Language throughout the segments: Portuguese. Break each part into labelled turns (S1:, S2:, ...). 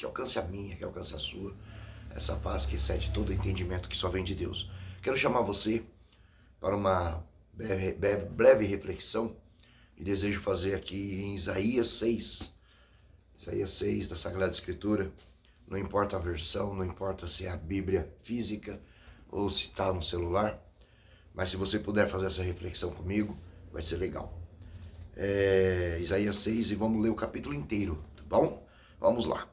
S1: que alcance a minha, que alcance a sua, essa paz que excede todo o entendimento que só vem de Deus. Quero chamar você para uma breve reflexão e desejo fazer aqui em Isaías 6 da Sagrada Escritura. Não importa a versão, não importa se é a Bíblia física ou se está no celular, mas se você puder fazer essa reflexão comigo, vai ser legal. Isaías 6 e vamos ler o capítulo inteiro, tá bom? Vamos lá.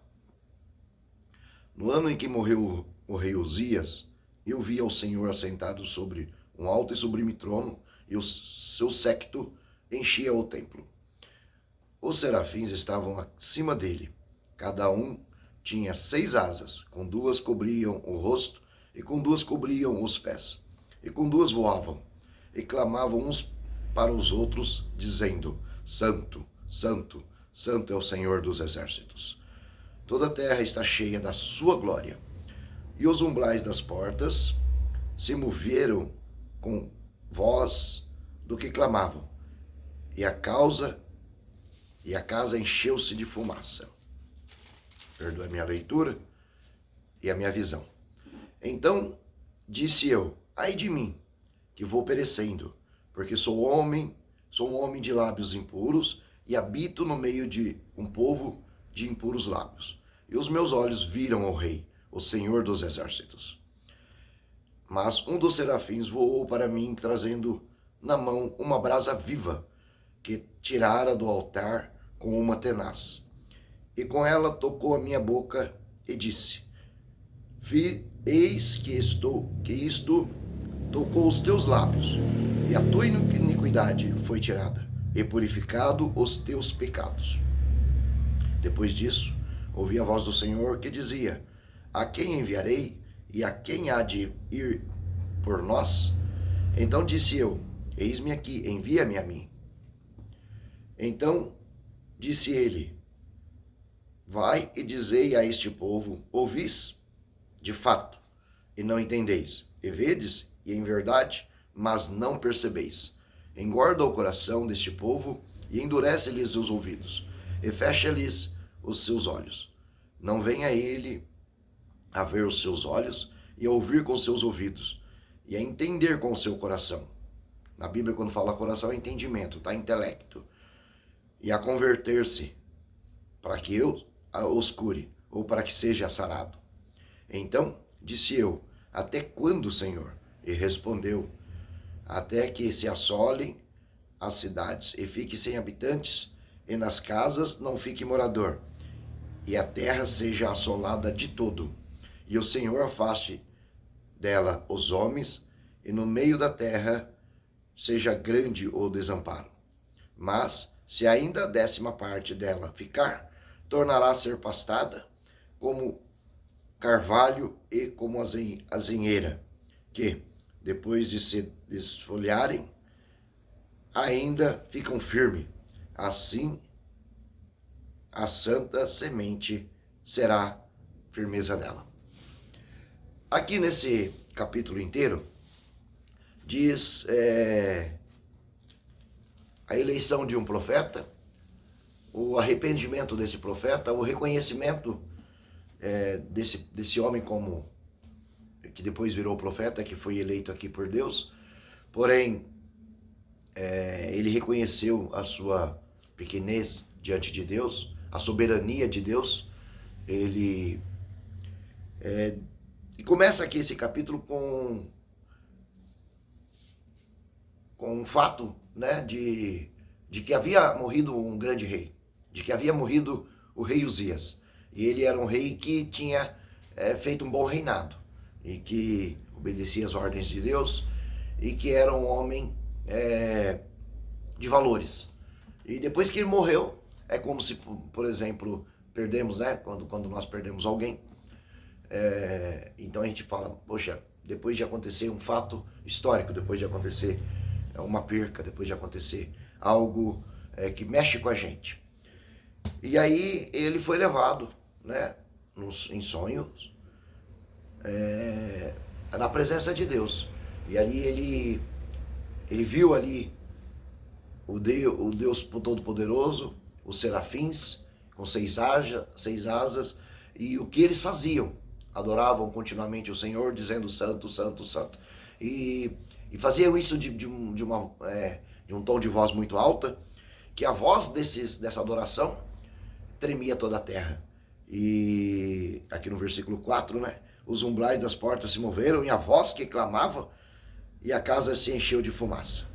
S1: No ano em que morreu o rei Uzias, eu vi ao Senhor assentado sobre um alto e sublime trono, e o seu séquito enchia o templo. Os serafins estavam acima dele, cada um tinha 6 asas, com 2 cobriam o rosto, e com 2 cobriam os pés, e com 2 voavam, e clamavam uns para os outros, dizendo: Santo, Santo, Santo é o Senhor dos exércitos. Toda a terra está cheia da sua glória. E os umbrais das portas se moveram com voz do que clamavam, e a casa encheu-se de fumaça. Perdoe a minha leitura e a minha visão. Então disse eu: ai de mim, que vou perecendo, porque sou um homem de lábios impuros, e habito no meio de um povo de impuros lábios. E os meus olhos viram o Rei, o Senhor dos exércitos. Mas um dos serafins voou para mim, trazendo na mão uma brasa viva, que tirara do altar com uma tenaz. E com ela tocou a minha boca e disse: eis que isto tocou os teus lábios, e a tua iniquidade foi tirada, e purificado os teus pecados. Depois disso, ouvi a voz do Senhor que dizia: a quem enviarei, e a quem há de ir por nós? Então disse eu: eis-me aqui, envia-me a mim. Então disse ele: vai e dizei a este povo: ouvis, de fato, e não entendeis, e vedes, e em verdade, mas não percebeis. Engorda o coração deste povo, e endurece-lhes os ouvidos, e fecha-lhes os seus olhos. Não venha ele a ver os seus olhos, e a ouvir com os seus ouvidos, e a entender com o seu coração. Na Bíblia, quando fala coração, é entendimento, tá? Intelecto. E a converter-se, para que eu os cure, ou para que seja sarado. Então disse eu: até quando, Senhor? E respondeu: até que se assolem as cidades, e fique sem habitantes, e nas casas não fique morador, e a terra seja assolada de todo, e o Senhor afaste dela os homens, e no meio da terra seja grande o desamparo. Mas se ainda a 10ª parte dela ficar, tornará a ser pastada como carvalho e como azinheira, que, depois de se desfolharem, ainda ficam firmes. Assim, a santa semente será firmeza dela. Aqui nesse capítulo inteiro, diz a eleição de um profeta, o arrependimento desse profeta, o reconhecimento desse homem como que depois virou profeta, que foi eleito aqui por Deus. Porém, ele reconheceu a sua pequenez diante de Deus, a soberania de Deus. E começa aqui esse capítulo com um fato, né, de que havia morrido um grande rei, de que havia morrido o rei Uzias. E ele era um rei que tinha feito um bom reinado, e que obedecia às ordens de Deus, e que era um homem de valores. E depois que ele morreu, é como se, por exemplo, perdemos, né, quando nós perdemos alguém. Então a gente fala: poxa, depois de acontecer um fato histórico, depois de acontecer uma perca, depois de acontecer algo que mexe com a gente. E aí ele foi levado, né, em sonhos, na presença de Deus. E ali ele viu ali o Deus Todo-Poderoso, os serafins com 6 asas, E o que eles faziam? Adoravam continuamente o Senhor, dizendo santo, santo, santo. E faziam isso de um tom de voz muito alta, que a voz dessa adoração tremia toda a terra. E aqui no versículo 4, né? Os umbrais das portas se moveram e a voz que clamava, e a casa se encheu de fumaça,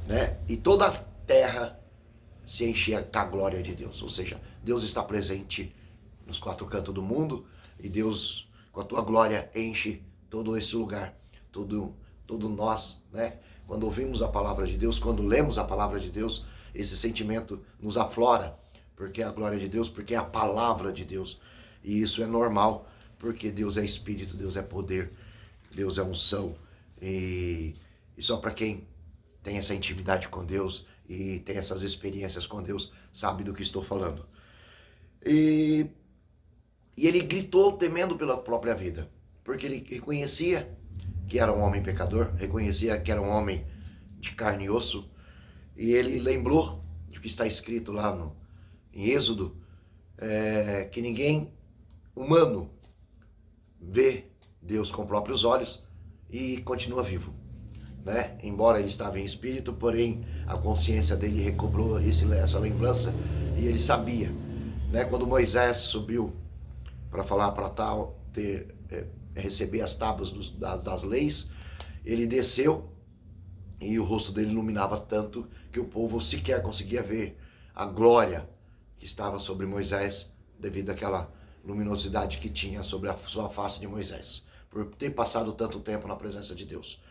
S1: né? E toda a terra se enchia com a glória de Deus. Ou seja, Deus está presente nos quatro cantos do mundo, e Deus, com a tua glória, enche todo esse lugar, todo nós, né? Quando ouvimos a palavra de Deus, quando lemos a palavra de Deus, esse sentimento nos aflora, porque é a glória de Deus, porque é a palavra de Deus. E isso é normal, porque Deus é Espírito, Deus é poder, Deus é unção. E só para quem tem essa intimidade com Deus e tem essas experiências com Deus, sabe do que estou falando. E ele gritou temendo pela própria vida, porque ele reconhecia que era um homem pecador, reconhecia que era um homem de carne e osso, e ele lembrou do que está escrito lá em Êxodo, que ninguém humano vê Deus com próprios olhos e continua vivo, né? Embora ele estava em espírito, porém a consciência dele recobrou essa lembrança, e ele sabia, né? Quando Moisés subiu para falar para receber as tábuas das leis, ele desceu e o rosto dele iluminava tanto que o povo sequer conseguia ver a glória que estava sobre Moisés, devido àquela luminosidade que tinha sobre a sua face de Moisés, por ter passado tanto tempo na presença de Deus.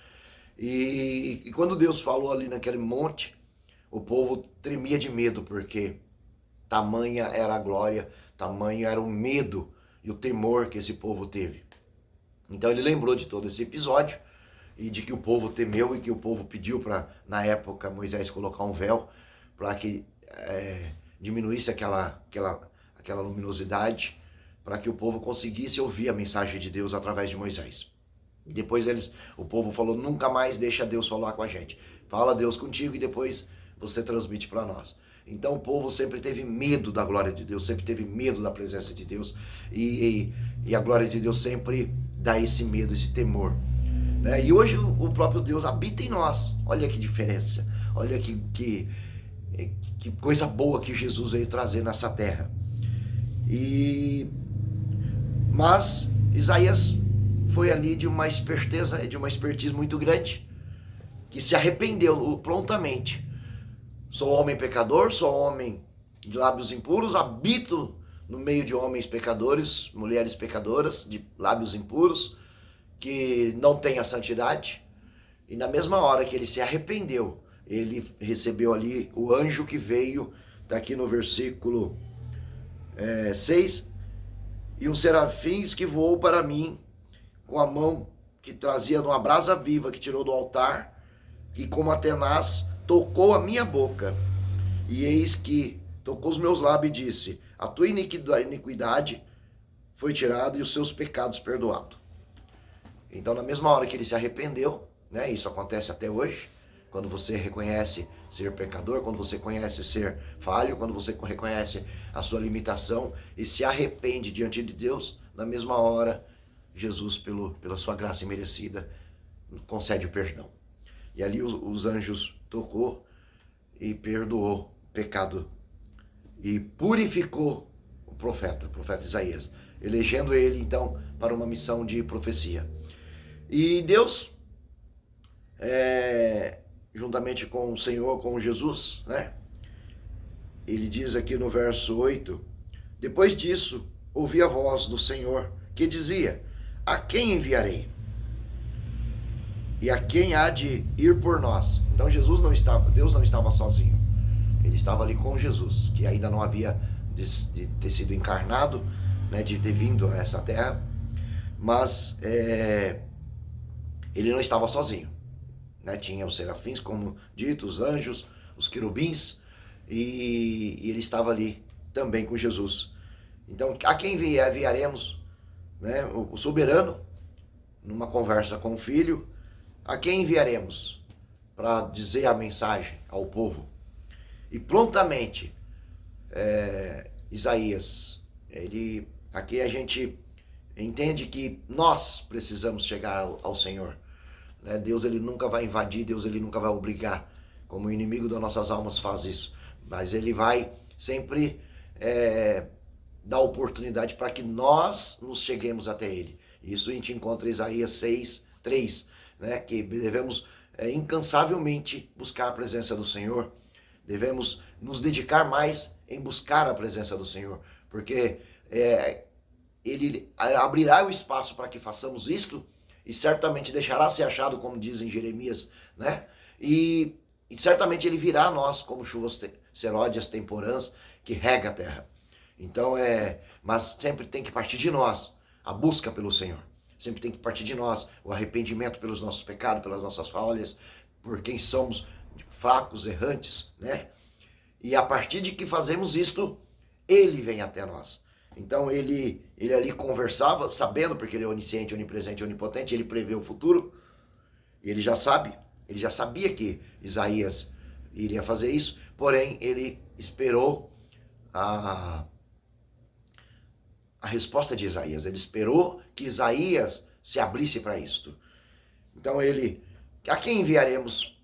S1: E quando Deus falou ali naquele monte, o povo tremia de medo, porque tamanha era a glória, tamanho era o medo e o temor que esse povo teve. Então ele lembrou de todo esse episódio, e de que o povo temeu, e que o povo pediu para, na época, Moisés colocar um véu, para que diminuísse aquela luminosidade, para que o povo conseguisse ouvir a mensagem de Deus através de Moisés. E depois o povo falou: nunca mais deixa Deus falar com a gente. Fala Deus contigo e depois você transmite para nós. Então o povo sempre teve medo da glória de Deus, sempre teve medo da presença de Deus. E a glória de Deus sempre dá esse medo, esse temor, né? E hoje o próprio Deus habita em nós. Olha que diferença. Olha que coisa boa que Jesus veio trazer nessa terra. Mas Isaías foi ali de uma esperteza, de uma expertise muito grande, que se arrependeu prontamente. Sou homem pecador, sou homem de lábios impuros, habito no meio de homens pecadores, mulheres pecadoras, de lábios impuros, que não têm a santidade. E na mesma hora que ele se arrependeu, ele recebeu ali o anjo que veio, está aqui no versículo 6, e um serafim que voou para mim, com a mão que trazia de uma brasa viva, que tirou do altar, e como a tenaz, tocou a minha boca, e eis que tocou os meus lábios e disse: a tua iniquidade foi tirada e os seus pecados perdoados. Então, na mesma hora que ele se arrependeu, né, isso acontece até hoje, quando você reconhece ser pecador, quando você conhece ser falho, quando você reconhece a sua limitação e se arrepende diante de Deus, na mesma hora, Jesus, pela sua graça imerecida, concede o perdão. E ali os anjos tocou e perdoou o pecado e purificou o profeta Isaías, elegendo ele então para uma missão de profecia. E Deus, juntamente com o Senhor, com Jesus, né? Ele diz aqui no verso 8: depois disso, ouvi a voz do Senhor que dizia: a quem enviarei? E a quem há de ir por nós? Então Deus não estava sozinho. Ele estava ali com Jesus, que ainda não havia de ter sido encarnado, né, de ter vindo a essa terra, mas ele não estava sozinho, né? Tinha os serafins, como dito, os anjos, os querubins, e ele estava ali também com Jesus. Então, a quem enviaremos, né? O soberano, numa conversa com o filho, a quem enviaremos para dizer a mensagem ao povo? E prontamente, Isaías, ele Aqui a gente entende que nós precisamos chegar ao Senhor. Né? Deus ele nunca vai invadir, Deus ele nunca vai obrigar, como o inimigo das nossas almas faz isso. Mas ele vai sempre dar oportunidade para que nós nos cheguemos até ele. Isso a gente encontra em Isaías 6:3, né? Que devemos incansavelmente buscar a presença do Senhor. Devemos nos dedicar mais em buscar a presença do Senhor, porque ele abrirá o espaço para que façamos isto e certamente deixará ser achado, como diz em Jeremias, né? E certamente ele virá a nós como chuvas seródias temporãs que rega a terra. Então mas sempre tem que partir de nós a busca pelo Senhor. Sempre tem que partir de nós o arrependimento pelos nossos pecados, pelas nossas falhas, por quem somos fracos, errantes, né? E a partir de que fazemos isto, ele vem até nós. Então ele ali conversava, sabendo, porque ele é onisciente, onipresente, onipotente, ele prevê o futuro, e ele já sabia que Isaías iria fazer isso, porém ele esperou a resposta de Isaías, ele esperou que Isaías se abrisse para isto. Então a quem enviaremos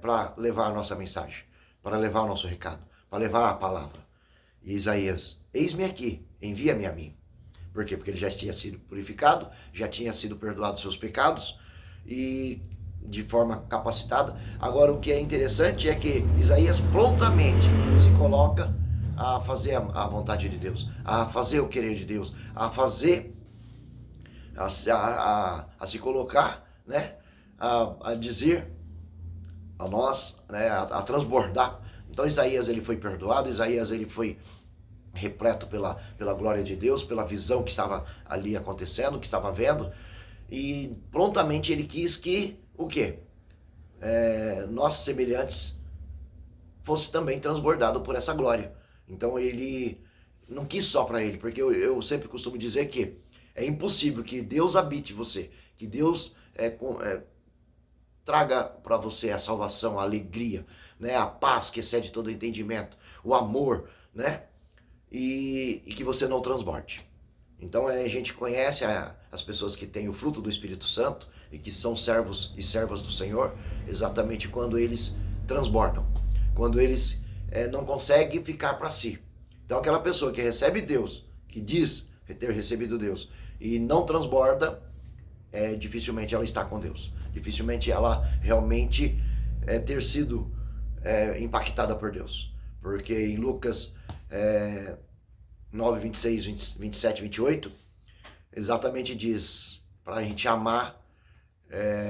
S1: para levar a nossa mensagem, para levar o nosso recado, para levar a palavra? E Isaías, eis-me aqui, envia-me a mim. Por quê? Porque ele já tinha sido purificado, já tinha sido perdoado seus pecados e de forma capacitada. Agora o que é interessante é que Isaías prontamente se coloca a fazer a vontade de Deus, a fazer o querer de Deus, a fazer, a se colocar, né? A dizer a nós, né? A transbordar. Então Isaías ele foi perdoado, Isaías ele foi repleto pela glória de Deus, pela visão que estava ali acontecendo, que estava vendo, e prontamente ele quis que, o quê? Nós semelhantes fosse também transbordado por essa glória. Então ele não quis só para ele, porque eu sempre costumo dizer que é impossível que Deus habite você, que Deus traga para você a salvação, a alegria, né, a paz que excede todo entendimento, o amor, né, e que você não transborde. Então a gente conhece as pessoas que têm o fruto do Espírito Santo e que são servos e servas do Senhor, exatamente quando eles transbordam, quando eles não conseguem ficar para si. Então aquela pessoa que recebe Deus, que diz ter recebido Deus e não transborda, dificilmente ela está com Deus. Dificilmente ela realmente ter sido impactada por Deus. Porque em Lucas 9, 26, 27, 28, exatamente diz para a gente amar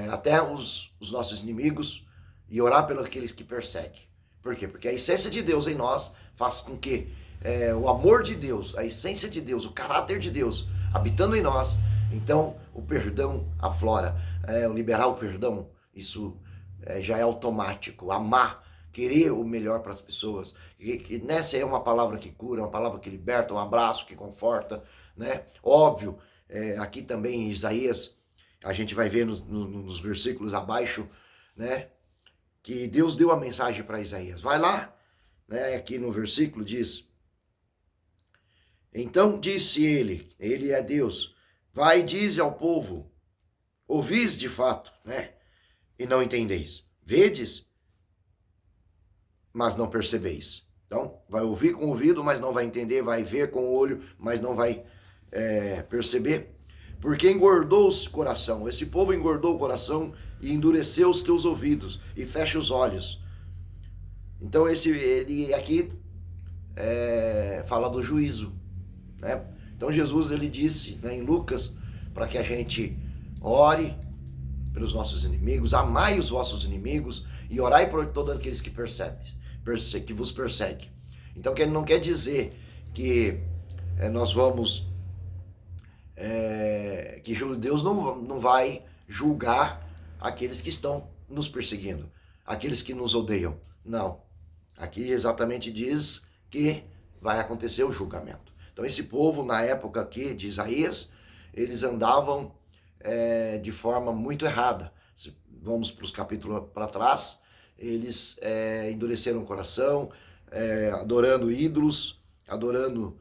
S1: até os nossos inimigos e orar pelos aqueles que perseguem. Por quê? Porque a essência de Deus em nós faz com que o amor de Deus, a essência de Deus, o caráter de Deus habitando em nós, então o perdão aflora. O liberar o perdão, isso já é automático. Amar, querer o melhor para as pessoas. Nessa é uma palavra que cura, uma palavra que liberta, um abraço que conforta, né? Óbvio, aqui também em Isaías, a gente vai ver nos versículos abaixo, né? Que Deus deu a mensagem para Isaías. Vai lá, né? Aqui no versículo diz: então disse ele é Deus, vai e dize ao povo, ouvis de fato, né? E não entendeis. Vedes, mas não percebeis. Então, vai ouvir com o ouvido, mas não vai entender, vai ver com o olho, mas não vai perceber. Porque engordou o coração. Esse povo engordou o coração e endureceu os teus ouvidos e fecha os olhos. Então, ele aqui fala do juízo, né? Então, Jesus ele disse, né, em Lucas, para que a gente ore pelos nossos inimigos, amai os vossos inimigos e orai por todos aqueles que que vos perseguem. Então, que não quer dizer que nós vamos que Deus não vai julgar aqueles que estão nos perseguindo, aqueles que nos odeiam. Não. Aqui exatamente diz que vai acontecer o julgamento. Então esse povo, na época aqui de Isaías, eles andavam de forma muito errada. Vamos para os capítulos para trás, eles endureceram o coração, adorando ídolos, adorando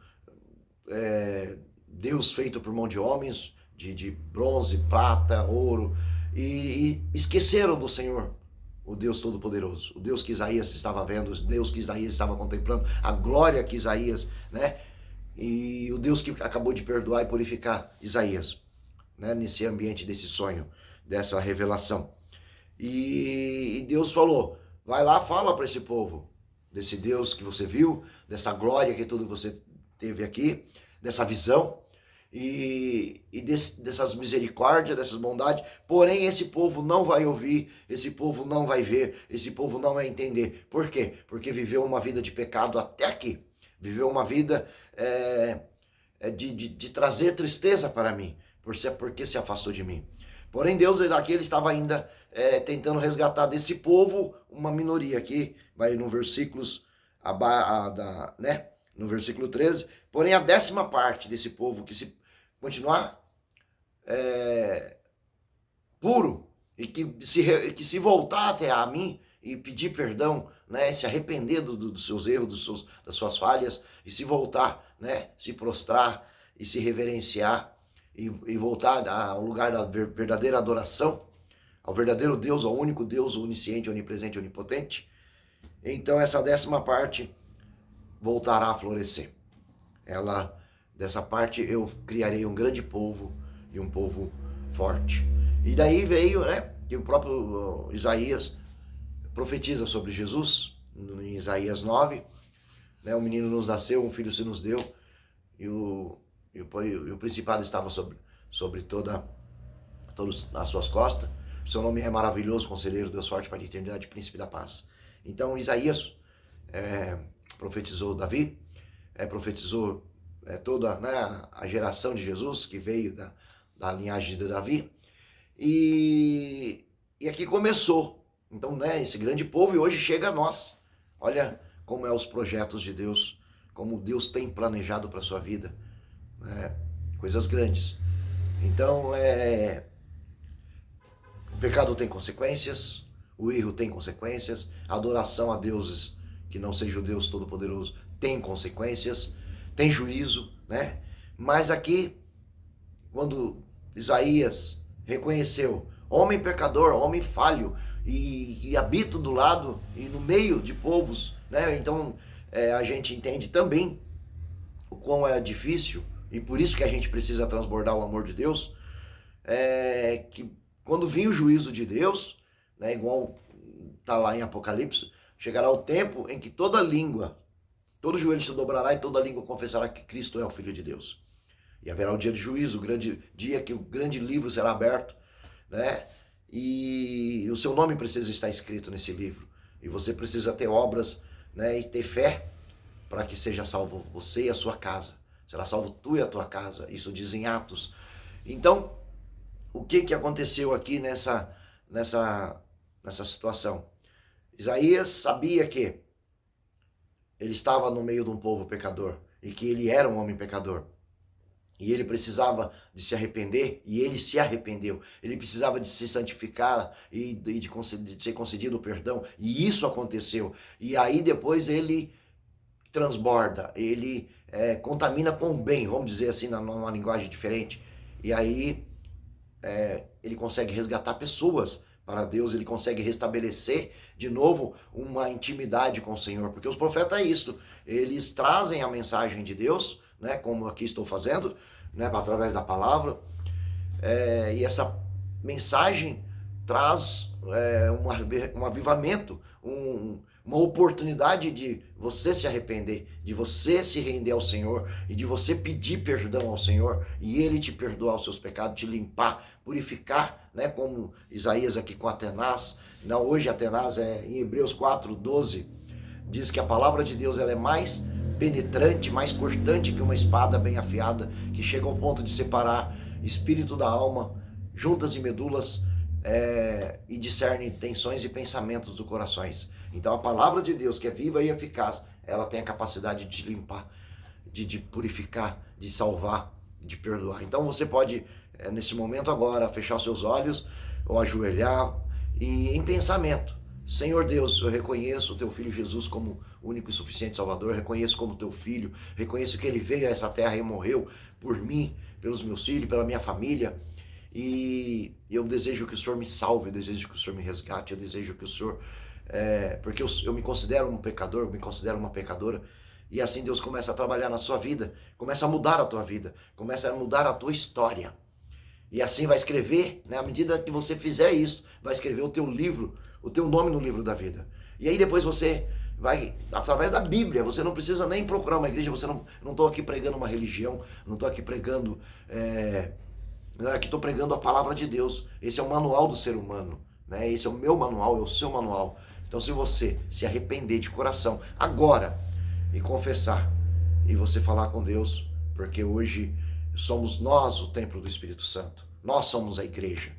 S1: Deus feito por mão de homens, de bronze, prata, ouro, e esqueceram do Senhor, o Deus Todo-Poderoso, o Deus que Isaías estava vendo, o Deus que Isaías estava contemplando, a glória que Isaías, né? E o Deus que acabou de perdoar e purificar Isaías, né? Nesse ambiente desse sonho, dessa revelação. E Deus falou, vai lá, fala para esse povo, desse Deus que você viu, dessa glória que tudo você teve aqui, dessa visão, dessas misericórdias, dessas bondades, porém esse povo não vai ouvir, esse povo não vai ver, esse povo não vai entender. Por quê? Porque viveu uma vida de pecado até aqui, viveu uma vida de trazer tristeza para mim, porque se afastou de mim. Porém Deus aqui ele estava ainda tentando resgatar desse povo uma minoria aqui, vai no versículos, né? No versículo 13, porém a 10ª parte desse povo que se continuar puro e que se voltar até a mim e pedir perdão, né, se arrepender dos seus erros, das suas falhas e se voltar, né, se prostrar e se reverenciar e voltar ao lugar da verdadeira adoração, ao verdadeiro Deus, ao único Deus, onisciente, onipresente, onipotente, então essa 10ª parte voltará a florescer. Dessa parte eu criarei um grande povo e um povo forte. E daí veio, né, que o próprio Isaías profetiza sobre Jesus, em Isaías 9, né, um menino nos nasceu, um filho se nos deu, e o principado estava sobre todas as suas costas. Seu nome é maravilhoso, conselheiro, Deus forte, Pai de eternidade, príncipe da paz. Então Isaías profetizou Davi, profetizou toda, né, a geração de Jesus que veio da linhagem de Davi, e aqui começou, então, né, esse grande povo, e hoje chega a nós. Olha como os projetos de Deus, como Deus tem planejado para a sua vida, né, coisas grandes. Então, o pecado tem consequências, o erro tem consequências, a adoração a deuses que não seja o Deus Todo-Poderoso tem consequências, tem juízo, né? Mas aqui, quando Isaías reconheceu homem pecador, homem falho, e habito do lado e no meio de povos, né? Então a gente entende também o quão é difícil, e por isso que a gente precisa transbordar o amor de Deus, que quando vir o juízo de Deus, né, igual está lá em Apocalipse, chegará o tempo em que toda língua, todo joelho se dobrará e toda língua confessará que Cristo é o Filho de Deus. E haverá o dia de juízo, o grande dia que o grande livro será aberto, né? E o seu nome precisa estar escrito nesse livro. E você precisa ter obras, né, e ter fé para que seja salvo você e a sua casa. Será salvo tu e a tua casa. Isso diz em Atos. Então, o que aconteceu aqui nessa situação? Isaías sabia que ele estava no meio de um povo pecador e que ele era um homem pecador. E ele precisava de se arrepender, e ele se arrependeu. Ele precisava de se santificar e de ser concedido o perdão, e isso aconteceu. E aí depois ele transborda, ele contamina com o bem, vamos dizer assim, numa linguagem diferente. E aí ele consegue resgatar pessoas para Deus, ele consegue restabelecer de novo uma intimidade com o Senhor, porque os profetas é isso, eles trazem a mensagem de Deus, né, como aqui estou fazendo, né, através da palavra, e essa mensagem traz um avivamento, uma oportunidade de você se arrepender, de você se render ao Senhor e de você pedir perdão ao Senhor e Ele te perdoar os seus pecados, te limpar, purificar, né? Como Isaías aqui com Atenaz. Não, hoje Atenaz em Hebreus 4:12 diz que a palavra de Deus ela é mais penetrante, mais cortante que uma espada bem afiada, que chega ao ponto de separar espírito da alma, juntas e medulas, e discerne intenções e pensamentos dos corações. Então a palavra de Deus, que é viva e eficaz, ela tem a capacidade de limpar, de purificar, de salvar, de perdoar. Então você pode, nesse momento agora, fechar os seus olhos ou ajoelhar e em pensamento: Senhor Deus, eu reconheço o teu Filho Jesus como único e suficiente Salvador, reconheço como teu Filho, reconheço que ele veio a essa terra e morreu por mim, pelos meus filhos, pela minha família. E eu desejo que o Senhor me salve, eu desejo que o Senhor me resgate, eu desejo que o Senhor... porque eu me considero um pecador, eu me considero uma pecadora. E assim Deus começa a trabalhar na sua vida, começa a mudar a tua vida, começa a mudar a tua história. E assim vai escrever, né, à medida que você fizer isso, vai escrever o teu livro, o teu nome no livro da vida. E aí depois você vai, através da Bíblia, você não precisa nem procurar uma igreja, você não estou aqui pregando uma religião, não estou aqui pregando, aqui estou pregando a palavra de Deus. Esse é o manual do ser humano, né? Esse é o meu manual, é o seu manual. Então se você se arrepender de coração agora e confessar, e você falar com Deus, porque hoje somos nós o templo do Espírito Santo, nós somos a igreja.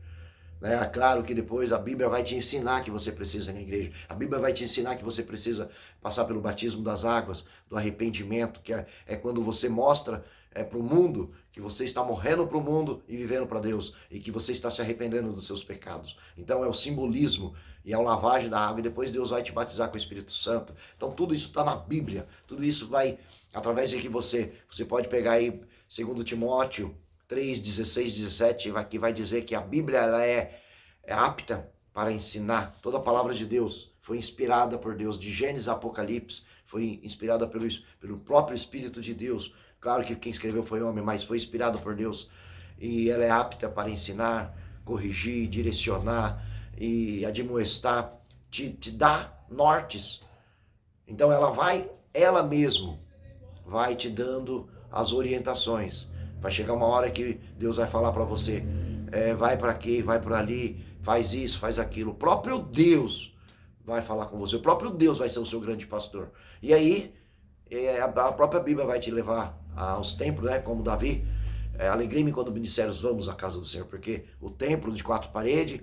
S1: É claro que depois a Bíblia vai te ensinar que você precisa ir na igreja. A Bíblia vai te ensinar que você precisa passar pelo batismo das águas, do arrependimento, que é quando você mostra para o mundo que você está morrendo para o mundo e vivendo para Deus, e que você está se arrependendo dos seus pecados. Então é o simbolismo e é a lavagem da água, e depois Deus vai te batizar com o Espírito Santo. Então tudo isso está na Bíblia, tudo isso vai, através de que você pode pegar aí 2 Timóteo 3, 16, 17, que vai dizer que a Bíblia ela é apta para ensinar. Toda a palavra de Deus foi inspirada por Deus, de Gênesis a Apocalipse, foi inspirada pelo próprio Espírito de Deus. Claro que quem escreveu foi homem, mas foi inspirado por Deus. E ela é apta para ensinar, corrigir, direcionar e admoestar, te dar nortes. Então ela mesmo vai te dando as orientações. Vai chegar uma hora que Deus vai falar para você, vai para aqui, vai para ali, faz isso, faz aquilo. O próprio Deus vai falar com você, o próprio Deus vai ser o seu grande pastor. E aí, a própria Bíblia vai te levar aos templos, né? Como Davi, alegrei-me quando me disseram, vamos à casa do Senhor, porque o templo de 4 paredes,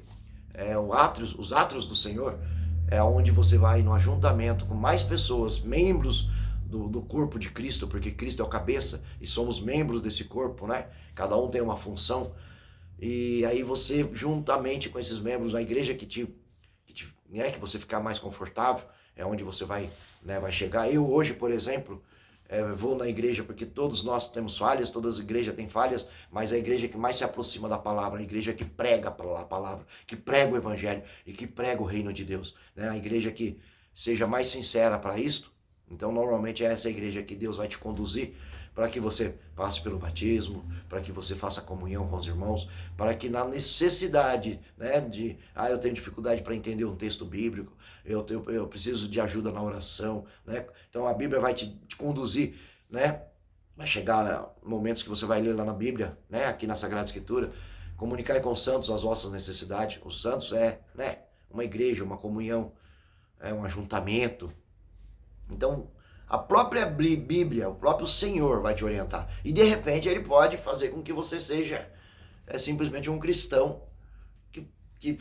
S1: os átrios do Senhor, é onde você vai no ajuntamento com mais pessoas, membros do corpo de Cristo, porque Cristo é o cabeça e somos membros desse corpo, né? Cada um tem uma função. E aí você, juntamente com esses membros, a igreja que você ficar mais confortável, é onde você vai, né, vai chegar. Eu hoje, por exemplo, vou na igreja porque todos nós temos falhas, todas as igrejas têm falhas, mas a igreja que mais se aproxima da palavra, a igreja que prega a palavra, que prega o evangelho e que prega o reino de Deus, né? A igreja que seja mais sincera para isto. Então, normalmente é essa igreja que Deus vai te conduzir para que você passe pelo batismo, para que você faça comunhão com os irmãos, para que na necessidade, né, eu tenho dificuldade para entender um texto bíblico, eu preciso de ajuda na oração, né? Então a Bíblia vai te conduzir, né? Vai chegar momentos que você vai ler lá na Bíblia, né, aqui na Sagrada Escritura, comunicar com os santos as vossas necessidades. Os santos né, uma igreja, uma comunhão, um ajuntamento. Então, a própria Bíblia, o próprio Senhor vai te orientar. E de repente ele pode fazer com que você seja simplesmente um cristão que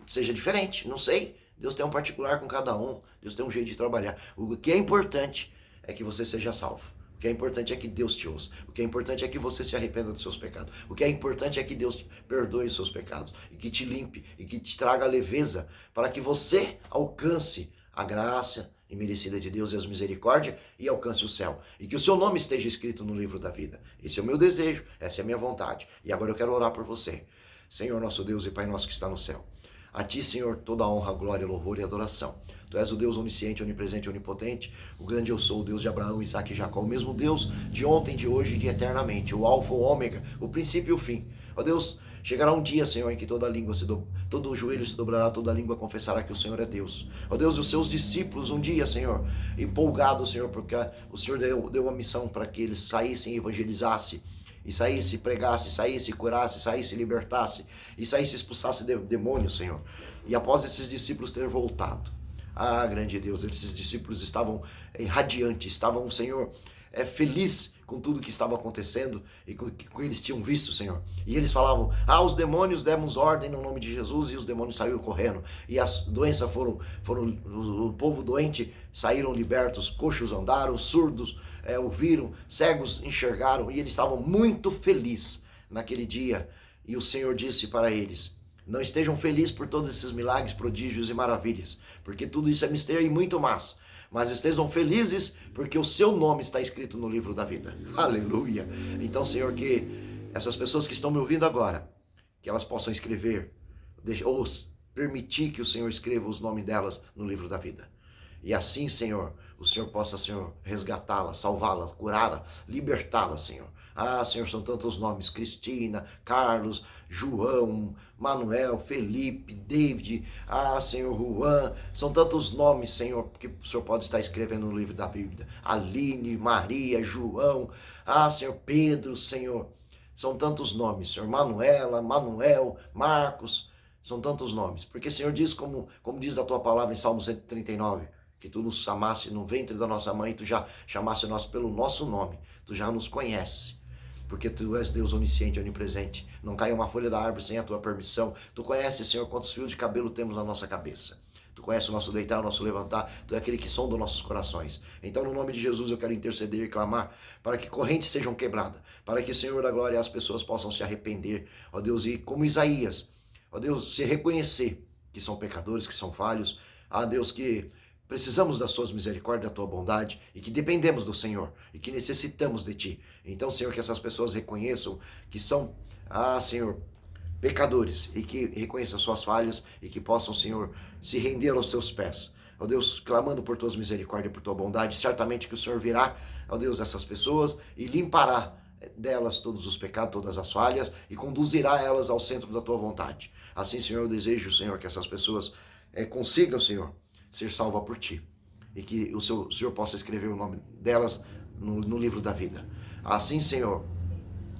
S1: seja diferente. Não sei, Deus tem um particular com cada um, Deus tem um jeito de trabalhar. O que é importante é que você seja salvo. O que é importante é que Deus te ouça. O que é importante é que você se arrependa dos seus pecados. O que é importante é que Deus perdoe os seus pecados e que te limpe e que te traga leveza para que você alcance a graça imerecida de Deus e as misericórdias e alcance o céu. E que o seu nome esteja escrito no livro da vida. Esse é o meu desejo, essa é a minha vontade. E agora eu quero orar por você. Senhor nosso Deus e Pai nosso que está no céu. A Ti, Senhor, toda honra, glória, louvor e adoração. Tu és o Deus onisciente, onipresente e onipotente, o grande eu sou, o Deus de Abraão, Isaque e Jacó, o mesmo Deus de ontem, de hoje e de eternamente, o alfa, o ômega, o princípio e o fim. Ó Deus, chegará um dia, Senhor, em que todo joelho se dobrará, toda língua confessará que o Senhor é Deus. Ó Deus, os seus discípulos um dia, Senhor, empolgados, Senhor, porque o Senhor deu uma missão para que eles saíssem e evangelizassem, e saísse, pregasse, saísse, curasse, saísse, libertasse, e saísse, expulsasse demônios, Senhor. E após esses discípulos ter voltado, grande Deus, esses discípulos estavam radiantes, estavam, Senhor, feliz com tudo que estava acontecendo e com o que eles tinham visto, Senhor. E eles falavam, os demônios demos ordem no nome de Jesus e os demônios saíram correndo. E as doenças o povo doente saíram libertos, coxos andaram, surdos ouviram, cegos enxergaram e eles estavam muito felizes naquele dia. E o Senhor disse para eles, não estejam felizes por todos esses milagres, prodígios e maravilhas, porque tudo isso é mistério e muito mais. mas estejam felizes porque o seu nome está escrito no livro da vida. Aleluia! Então, Senhor, que essas pessoas que estão me ouvindo agora, que elas possam escrever, ou permitir que o Senhor escreva os nomes delas no livro da vida. E assim, Senhor, o Senhor possa, Senhor, resgatá-la, salvá-la, curá-la, libertá-la, Senhor. Ah, Senhor, são tantos nomes: Cristina, Carlos, João, Manuel, Felipe, David, ah, Senhor, Juan. São tantos nomes, Senhor, que o Senhor pode estar escrevendo no livro da Bíblia. Aline, Maria, João, ah, Senhor, Pedro, Senhor. São tantos nomes, Senhor. Manuela, Manuel, Marcos. São tantos nomes. Porque o Senhor diz, como diz a tua palavra em Salmo 139, que tu nos chamaste no ventre da nossa mãe, tu já chamaste nós pelo nosso nome, tu já nos conheces, porque tu és Deus onisciente, onipresente, não cai uma folha da árvore sem a tua permissão, tu conheces, Senhor, quantos fios de cabelo temos na nossa cabeça, tu conheces o nosso deitar, o nosso levantar, tu é aquele que sonda nossos corações. Então, no nome de Jesus, eu quero interceder e clamar para que correntes sejam quebradas, para que, Senhor da glória, as pessoas possam se arrepender, ó Deus, e como Isaías, ó Deus, se reconhecer que são pecadores, que são falhos, ó Deus, que precisamos das suas misericórdias, da tua bondade, e que dependemos do Senhor, e que necessitamos de ti. Então, Senhor, que essas pessoas reconheçam que são, Senhor, pecadores, e que reconheçam suas falhas, e que possam, Senhor, se render aos teus pés. Ó Deus, clamando por tuas misericórdias, por tua bondade, certamente que o Senhor virá, ó Deus, essas pessoas, e limpará delas todos os pecados, todas as falhas, e conduzirá elas ao centro da tua vontade. Assim, Senhor, eu desejo, Senhor, que essas pessoas consigam, Senhor, ser salva por ti, e que o Senhor possa escrever o nome delas no livro da vida. Assim, Senhor,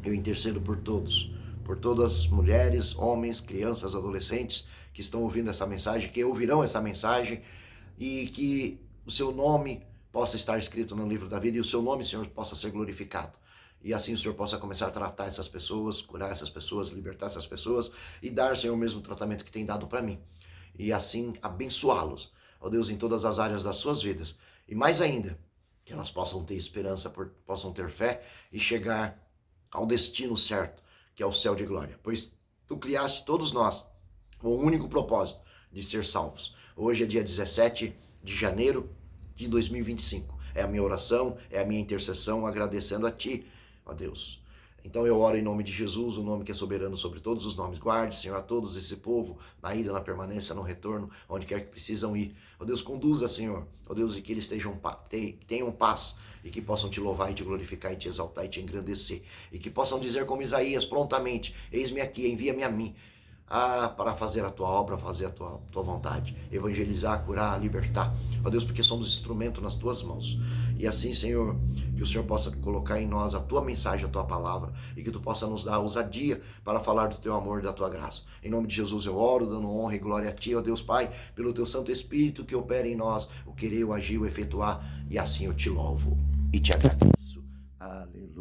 S1: eu intercedo por todos, por todas as mulheres, homens, crianças, adolescentes que estão ouvindo essa mensagem, que ouvirão essa mensagem, e que o seu nome possa estar escrito no livro da vida, e o seu nome, Senhor, possa ser glorificado. E assim o Senhor possa começar a tratar essas pessoas, curar essas pessoas, libertar essas pessoas, e dar, Senhor, o mesmo tratamento que tem dado para mim. E assim abençoá-los, ó Deus, em todas as áreas das suas vidas. E mais ainda, que elas possam ter esperança, possam ter fé e chegar ao destino certo, que é o céu de glória. Pois tu criaste todos nós com o único propósito de ser salvos. Hoje é dia 17 de janeiro de 2025. É a minha oração, é a minha intercessão, agradecendo a ti, ó Deus. Então eu oro em nome de Jesus, o nome que é soberano sobre todos os nomes. Guarde, Senhor, a todos esse povo, na ida, na permanência, no retorno, onde quer que precisam ir. Ó Deus, conduza, Senhor. Ó Deus, e que eles tenham paz, e que possam te louvar e te glorificar e te exaltar e te engrandecer. E que possam dizer como Isaías prontamente: eis-me aqui, envia-me a mim. Para fazer a tua obra, fazer a tua vontade, evangelizar, curar, libertar, ó Deus, porque somos instrumento nas tuas mãos. E assim, Senhor, que o Senhor possa colocar em nós a tua mensagem, a tua palavra, e que tu possa nos dar ousadia para falar do teu amor e da tua graça. Em nome de Jesus eu oro, dando honra e glória a ti, ó Deus Pai, pelo teu Santo Espírito que opera em nós, o querer, o agir, o efetuar, e assim eu te louvo e te agradeço. Aleluia.